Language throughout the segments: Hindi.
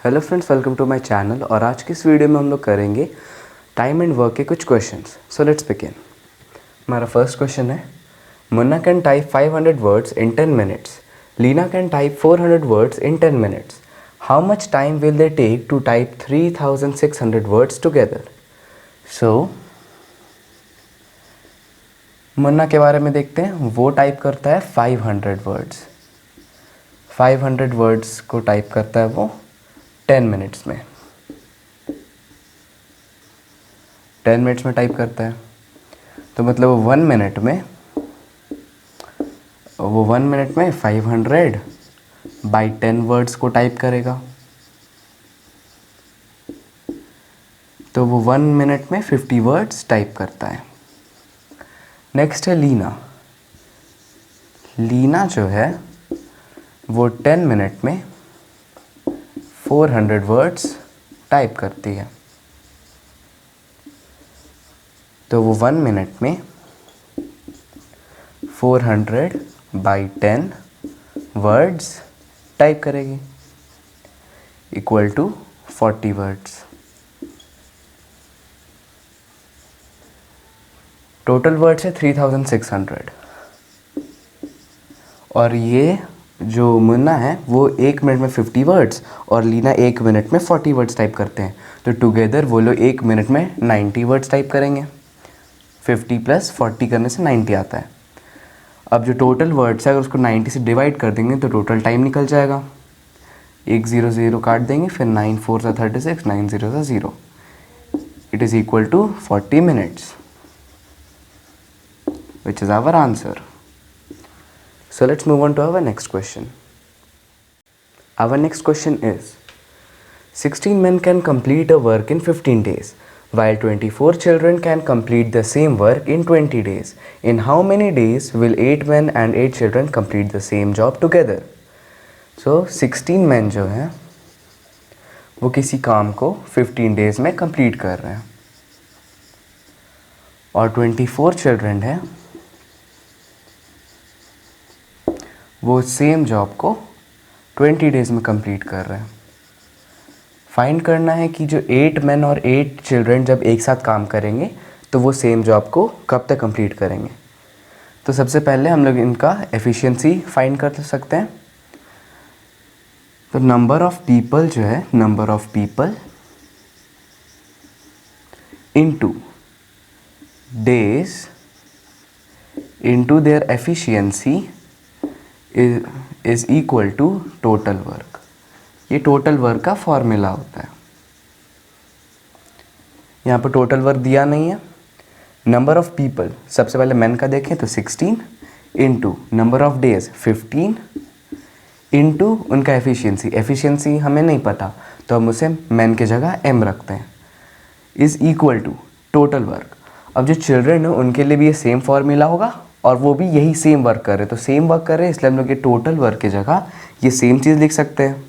Hello friends, welcome to my channel. और आज की इस वीडियो में हम लोग करेंगे टाइम एंड वर्क के कुछ क्वेश्चंस। So let's begin. हमारा फर्स्ट क्वेश्चन है, Munna can type 500 words in 10 minutes, Leena can type 400 words in 10 minutes. How much time will they take to type 3600 words together? So Munna के बारे में देखते हैं। वो टाइप करता है 500 वर्ड्स। 500 वर्ड्स को टाइप करता है वो 10 मिनट्स में। 10 मिनट्स में टाइप करता है, तो मतलब वो 1 मिनट में 500 बाई 10 वर्ड्स को टाइप करेगा। तो वो 1 मिनट में 50 वर्ड्स टाइप करता है। नेक्स्ट है लीना। लीना जो है वो 10 मिनट में 400 वर्ड्स टाइप करती है। तो वो 1 मिनट में 400 बाई 10 वर्ड्स टाइप करेगी, equal to 40 words. Total words है 3600। और ये जो मुन्ना है वो 1 मिनट में 50 वर्ड्स और लीना 1 मिनट में 40 वर्ड्स टाइप करते हैं। तो टुगेदर वो लोग 1 मिनट में 90 वर्ड्स टाइप करेंगे। 50 प्लस 40 करने से 90 आता है। अब जो टोटल वर्ड्स है अगर उसको 90 से डिवाइड कर देंगे तो टोटल टाइम निकल जाएगा। 1 0 0 काट देंगे, फिर 9 4 सा 36, 9 0 सा 0। It is equal to 40 minutes, which is our answer. So let's move on to our next question. Our next question is, 16 men can complete a work in 15 days, while 24 children can complete the same work in 20 days. In how many days will 8 men and 8 children complete the same job together? So 16 men जो हैं वो किसी काम को 15 डेज में कंप्लीट कर रहे हैं, और 24 चिल्ड्रन हैं वो सेम जॉब को 20 डेज में कंप्लीट कर रहे हैं। फाइंड करना है कि जो 8 मेन और 8 चिल्ड्रन जब एक साथ काम करेंगे तो वो सेम जॉब को कब तक कंप्लीट करेंगे। तो सबसे पहले हम लोग इनका एफिशिएंसी फाइंड कर सकते हैं। तो नंबर ऑफ पीपल जो है, number of people into days into their efficiency is equal to total work. ये टोटल वर्क का फॉर्मूला होता है। यहाँ पर टोटल वर्क दिया नहीं है। नंबर ऑफ पीपल, सबसे पहले मैन का देखें तो 16 into number of days 15 into उनका एफिशिएंसी। एफिशिएंसी हमें नहीं पता तो हम उसे मैन की जगह m रखते हैं, is equal to total work. अब जो चिल्ड्रन है उनके लिए भी ये सेम फॉर्मूला होगा और वो भी यही सेम वर्क कर रहे हैं। तो सेम वर्क कर रहे हैं इसलिए हम लोग ये टोटल वर्क की जगह ये सेम चीज़ लिख सकते हैं।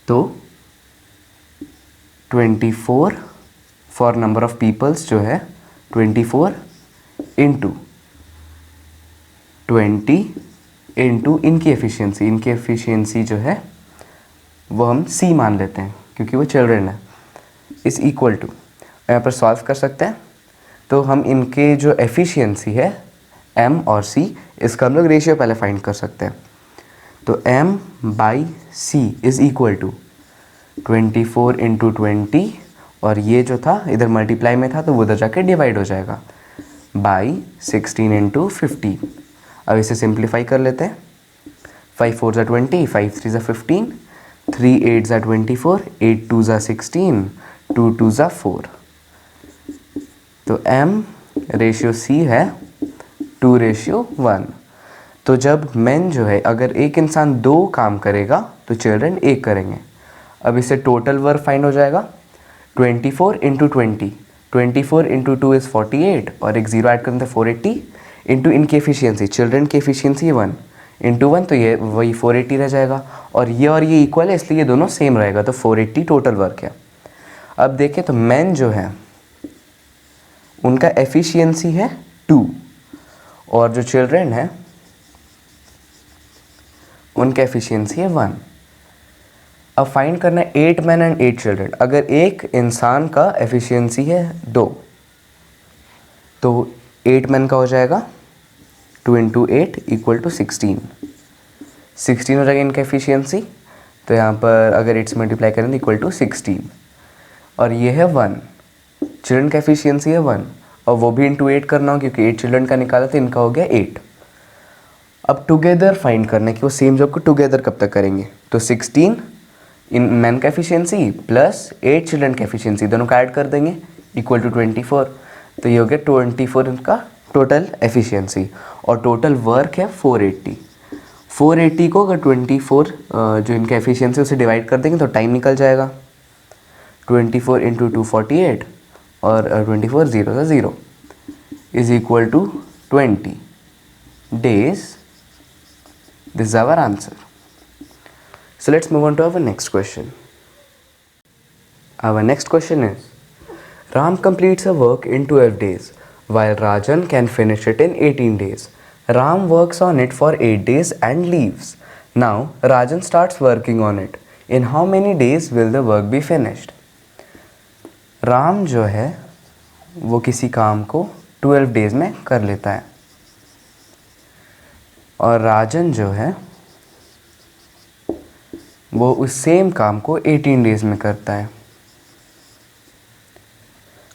तो 24 फॉर नंबर ऑफ पीपल्स जो है 24 इंटू 20 इंटू इनकी एफिशिएंसी। इनकी एफिशिएंसी जो है वो हम C मान लेते हैं क्योंकि वो चिल्ड्रन है, इस इक्वल टू। यहाँ पर सॉल्व कर सकते हैं तो हम इनके जो एफिशिएंसी है M और C, इसका हम लोग रेशियो पहले फाइंड कर सकते हैं। तो M by C is equal to 24 into 20, और ये जो था इधर मल्टीप्लाई में था तो वो उधर जाके डिवाइड हो जाएगा, बाई 16 इंटू 50। अब इसे सिंप्लीफाई कर लेते हैं। 5 4 ज़ा 20, 5 3 ज़ा 15, 3 8 ज़ा 24, 8 2 ज़ा 16, 2 2 ज़ा 4। तो M रेशियो C है 2:1। तो जब मेन जो है, अगर एक इंसान 2 काम करेगा तो चिल्ड्रन 1 करेंगे। अब इससे टोटल वर्क फाइंड हो जाएगा। 24 इंटू 20, 24 इंटू 2 इज़ 48, और एक 0 ऐड करते हैं 480, इंटू इनकी एफिशिएंसी, चिल्ड्रन की एफिशिएंसी 1 इंटू 1, तो ये वही 480 रह जाएगा। और ये इक्वल है इसलिए ये दोनों सेम रहेगा, तो 480 टोटल वर्क है। अब देखें तो मेन जो है उनका एफिशिएंसी है 2 और जो चिल्ड्रन है उनका एफिशिएंसी है 1। अब फाइंड करना है 8 मैन एंड 8 चिल्ड्रन। अगर एक इंसान का एफिशिएंसी है 2, तो 8 मैन का हो जाएगा 2 × 8 = 16। 16 हो जाएगा इनका एफिशिएंसी, तो यहाँ पर अगर 8 से मल्टीप्लाई करें तो इक्वल टू 16। और ये है 1, चिल्ड्रन का एफिशिएंसी है 1, और वो भी इंटू 8 करना हो क्योंकि 8 चिल्ड्रन का निकाला तो इनका हो गया 8। अब टुगेदर फाइंड करना है कि वो सेम जॉब को टुगेदर कब तक करेंगे। तो 16 इन मैन का एफिशिएंसी प्लस 8 चिल्ड्रन का एफिशिएंसी दोनों का ऐड कर देंगे इक्वल टू 24। तो ये हो गया 24 इनका टोटल एफिशिएंसी, और टोटल वर्क है 480। 480 को अगर 24 जो इनका एफिशिएंसी उसे डिवाइड कर देंगे तो टाइम निकल जाएगा। 24 × 2 48, और 24 0 0 is equal to 20 days. This is our answer. So let's move on to our next question. Our next question is, Ram completes a work in 12 days while Rajan can finish it in 18 days. Ram works on it for 8 days and leaves. Now Rajan starts working on it. In how many days will the work be finished? Ram जो है वो किसी काम को 12 डेज में कर लेता है, और राजन जो है वो उस सेम काम को 18 डेज में करता है।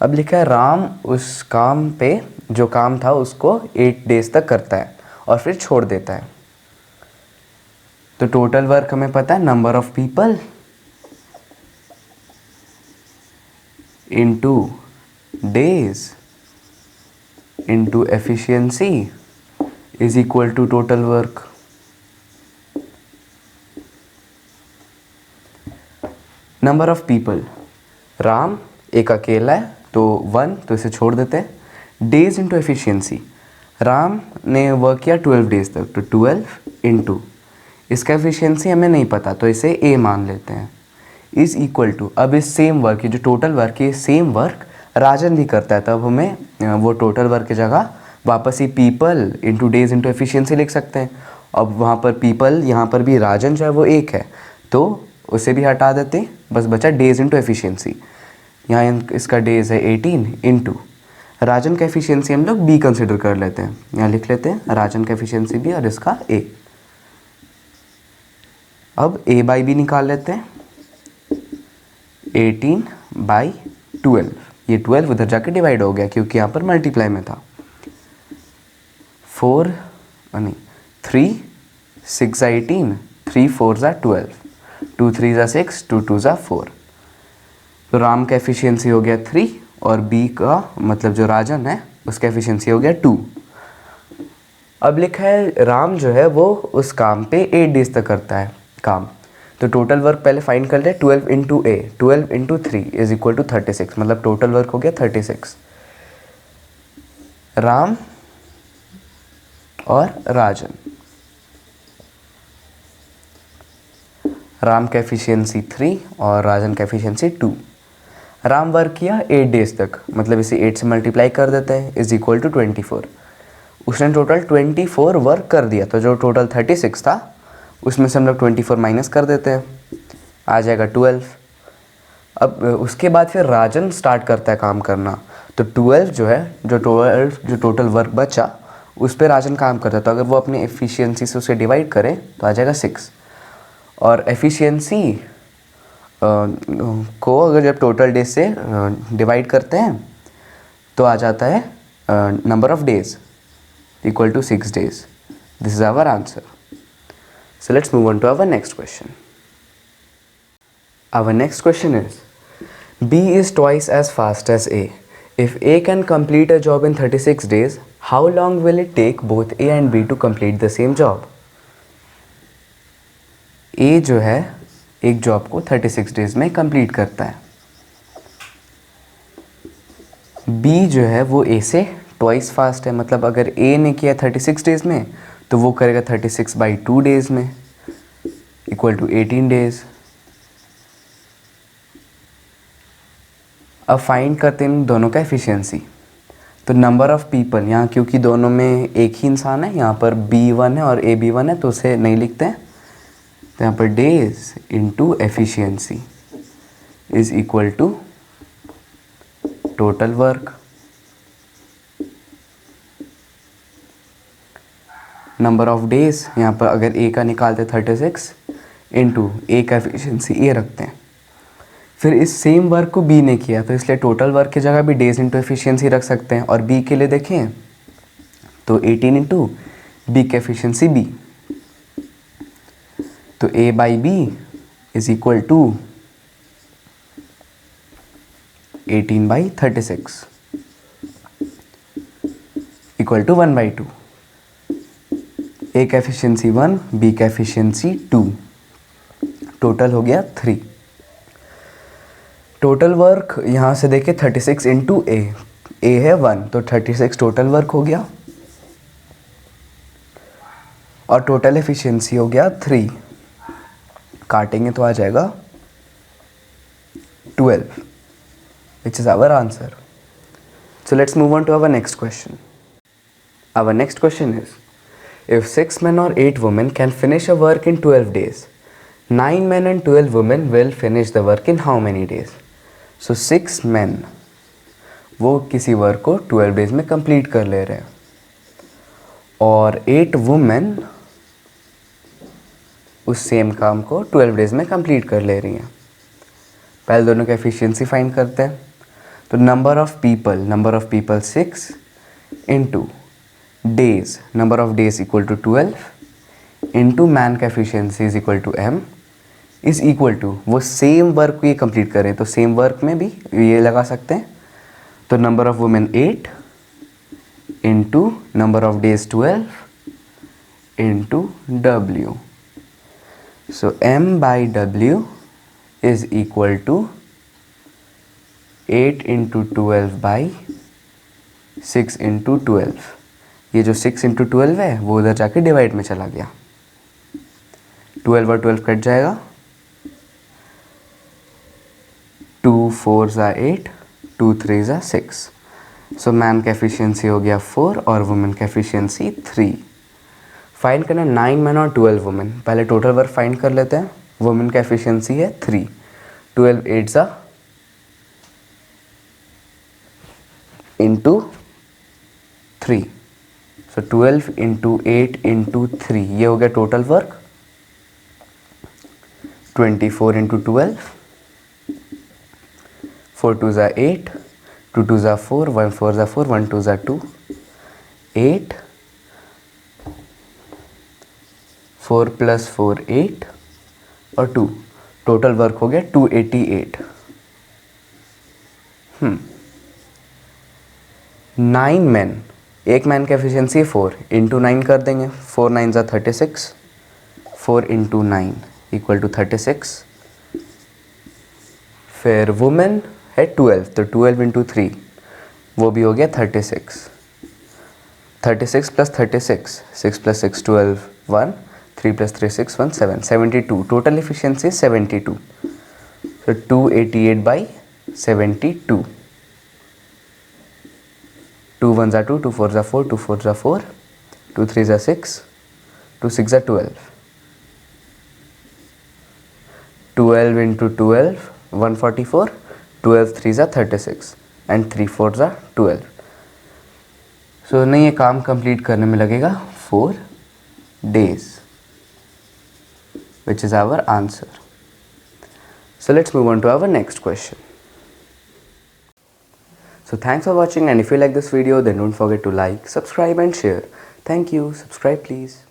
अब लिखा है राम उस काम पे जो काम था उसको 8 डेज तक करता है और फिर छोड़ देता है। तो टोटल वर्क हमें पता है, number of people into days into efficiency is equal to total work. Number of people, Ram एक अकेला है तो 1, तो इसे छोड़ देते हैं। डेज इंटू एफिशिएंसी, राम ने वर्क किया 12 डेज तक, तो 12 इंटू इसका एफिशिएंसी हमें नहीं पता तो इसे ए मान लेते हैं, इज इक्वल टू, अब इस सेम वर्क की जो टोटल वर्क है सेम वर्क राजन भी करता है, तब हमें वो टोटल वर्क की जगह वापस ही people into days into efficiency लिख सकते हैं। अब वहाँ पर पीपल, यहाँ पर भी राजन जो है वो एक है तो उसे भी हटा देते, बस बचा डेज इंटू एफिशिएंसी। यहाँ इसका डेज है 18 इंटू राजन का एफिशिएंसी हम लोग बी कंसिडर कर लेते हैं, यहाँ लिख लेते हैं राजन का एफिशिएंसी बी और इसका ए। अब ए बाई बी निकाल लेते हैं, 18/12, ये 12 उधर जाके डिवाइड हो गया क्योंकि यहाँ पर मल्टीप्लाई में था। 3 6 18, 3 4 12, 2 3 6, 2 2 4। तो राम का एफिशिएंसी हो गया 3 और बी का मतलब जो राजन है उसका एफिशिएंसी हो गया 2। अब लिखा है राम जो है वो उस काम पे 8 डेज तक करता है काम, तो टोटल वर्क पहले फाइंड कर ले। 12 into A, 12 into 3 is equal to 36, मतलब टोटल वर्क हो गया 36। राम और राजन, राम का एफिशिएंसी 3 और राजन का एफिशिएंसी 2। राम वर्क किया 8 डेज तक, मतलब इसे 8 से मल्टीप्लाई कर देते हैं, इज इक्वल टू 24। उसने टोटल 24 वर्क कर दिया, तो जो टोटल 36 था उसमें से हम लोग 24 माइनस कर देते हैं, आ जाएगा 12। अब उसके बाद फिर राजन स्टार्ट करता है काम करना, तो 12 जो है जो टोटल वर्क बचा उस पर राजन काम करता है, तो अगर वो अपनी एफिशिएंसी से उसे डिवाइड करें तो आ जाएगा 6। और एफिशिएंसी को अगर जब टोटल डेज से डिवाइड करते हैं तो आ जाता है number of days equal to 6 days. This is our answer. So let's move on to our next question. Our next question is, B is twice as fast as A. If A can complete a job in 36 days, how long will it take both A and B to complete the same job? A जो है एक जॉब को 36 डेज में कंप्लीट करता है, B जो है वो A से ट्वाइस फास्ट है, मतलब अगर A ने किया 36 डेज में तो वो करेगा 36/2 डेज में इक्वल टू 18 डेज। अब फाइंड करते हैं दोनों का एफिशिएंसी। तो नंबर ऑफ़ पीपल, यहाँ क्योंकि दोनों में एक ही इंसान है, यहाँ पर B1 है और AB1 है तो उसे नहीं लिखते हैं। तो यहाँ पर days into efficiency is equal to total work. Number of days यहाँ पर अगर ए का निकालते 36 इंटू ए का एफिशिएंसी ए रखते हैं, फिर इस सेम वर्क को बी ने किया तो इसलिए टोटल वर्क की जगह भी डेज इंटू एफिशिएंसी रख सकते हैं। और बी के लिए देखें तो 18 इंटू बी की एफिशिएंसी बी, तो A by B is equal to 18/36 equal to 1/2। A का एफिशिएंसी 1, बी का एफिशिएंसी 2, टोटल हो गया 3। टोटल वर्क यहाँ से देखें 36 इंटू ए है 1, तो 36 टोटल वर्क हो गया और टोटल एफिशिएंसी हो गया 3। काटेंगे तो आ जाएगा 12, which is our answer. So let's move on to our next question. Our next question is, if 6 men or 8 women can finish a work in 12 days, 9 men and 12 women will finish the work in how many days? So 6 men वो किसी वर्क को 12 डेज में कंप्लीट कर ले रहे हैं और 8 वुमेन उस सेम काम को 12 डेज में कंप्लीट कर ले रही हैं। पहले दोनों की एफिशिएंसी फाइंड करते हैं। तो number of people 6 into days, number of days equal to 12 into man का efficiency is equal to M is equal to, वो सेम वर्क को ये कंप्लीट करें तो सेम वर्क में भी ये लगा सकते हैं। तो number of women 8 into number of days 12 into W. So m by w is equal to 8 into 12 by 6 into 12। ये जो 6 into 12 है वो उधर जाके डिवाइड में चला गया, 12 और 12 कट जाएगा, 2 4 ज़ा 8, 2 3 ज़ा 6। सो मैन का एफिशिएंसी हो गया 4 और वुमेन का एफिशिएंसी 3। फाइंड करना 9 मैन और 12 वुमेन। पहले टोटल वर्क फाइंड कर लेते हैं। वुमेन का एफिशिएंसी है 3, 12 8 ज़ा इंटू 3, सो 12 इंटू 8 इंटू 3, ये हो गया टोटल वर्क। 24 इंटू 12, 4 2 ज़ा 8, 2 2 ज़ा 4, 1 4 ज़ा 4, 1 2 ज़ा 2, 8, 4 + 4 8 और 2, टोटल वर्क हो गया 288। 9 मैन, एक मैन का एफिशिएंसी 4 इंटू 9 कर देंगे, 4 9 ज़ा 36, 4 इंटू 9 इक्वल टू 36। फिर वुमेन है 12, तो 12 इंटू 3 वो भी हो गया 36। 36 + 36, 6 + 6 12, 1, 3 + 3 6 1 7, 72, टोटल एफिशिएंसी 72। तो 288/72, 2 1 ज़ा 2, 2 4 ज़ा 4, 2 4 ज़ा 4, 2 3 ज़ा 6, 2 6 ज़ा 12, 12 इंटू 12 144, 12 3 ज़ा 36 एंड 3 4 ज़ा 12। सो नहीं, ये काम कंप्लीट करने में लगेगा 4 days, which is our answer. So let's move on to our next question. So thanks for watching, and if you like this video then don't forget to like, subscribe and share. Thank you. Subscribe please.